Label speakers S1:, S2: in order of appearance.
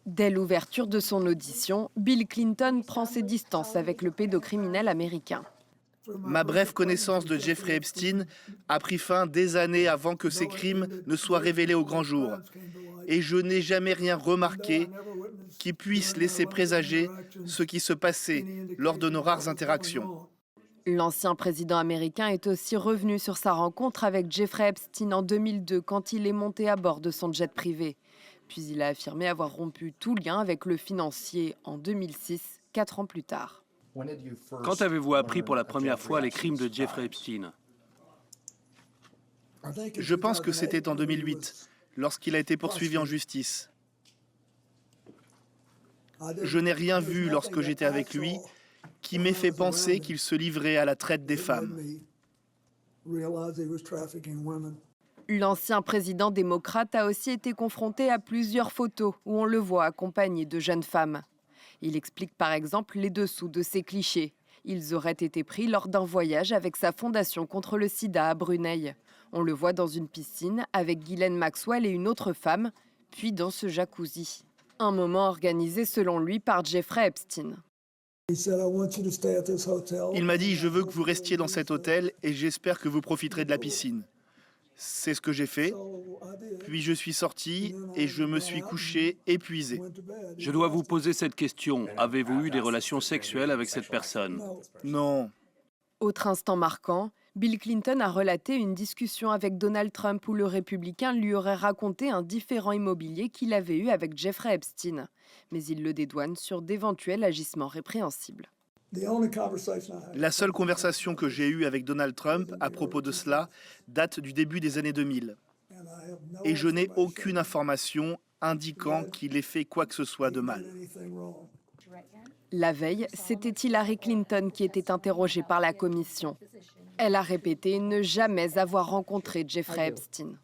S1: Dès l'ouverture de son audition, Bill Clinton prend ses distances avec le pédocriminel américain.
S2: Ma brève connaissance de Jeffrey Epstein a pris fin des années avant que ces crimes ne soient révélés au grand jour. Et je n'ai jamais rien remarqué qui puisse laisser présager ce qui se passait lors de nos rares interactions.
S1: L'ancien président américain est aussi revenu sur sa rencontre avec Jeffrey Epstein en 2002 quand il est monté à bord de son jet privé. Puis il a affirmé avoir rompu tout lien avec le financier en 2006, 4 ans plus tard.
S3: Quand avez-vous appris pour la première fois les crimes de Jeffrey Epstein?
S2: Je pense que c'était en 2008, lorsqu'il a été poursuivi en justice. Je n'ai rien vu lorsque j'étais avec lui qui m'ait fait penser qu'il se livrait à la traite des femmes.
S1: L'ancien président démocrate a aussi été confronté à plusieurs photos où on le voit accompagné de jeunes femmes. Il explique par exemple les dessous de ces clichés. Ils auraient été pris lors d'un voyage avec sa fondation contre le sida à Brunei. On le voit dans une piscine avec Ghislaine Maxwell et une autre femme, puis dans ce jacuzzi. Un moment organisé selon lui par Jeffrey Epstein.
S2: Il m'a dit « Je veux que vous restiez dans cet hôtel et j'espère que vous profiterez de la piscine ». C'est ce que j'ai fait. Puis je suis sorti et je me suis couché épuisé.
S3: Je dois vous poser cette question. Avez-vous eu des relations sexuelles avec cette personne?
S2: Non.
S1: Autre instant marquant, Bill Clinton a relaté une discussion avec Donald Trump où le républicain lui aurait raconté un différend immobilier qu'il avait eu avec Jeffrey Epstein. Mais il le dédouane sur d'éventuels agissements répréhensibles.
S2: La seule conversation que j'ai eue avec Donald Trump à propos de cela date du début des années 2000. Et je n'ai aucune information indiquant qu'il ait fait quoi que ce soit de mal.
S1: La veille, c'était Hillary Clinton qui était interrogée par la commission. Elle a répété ne jamais avoir rencontré Jeffrey Epstein.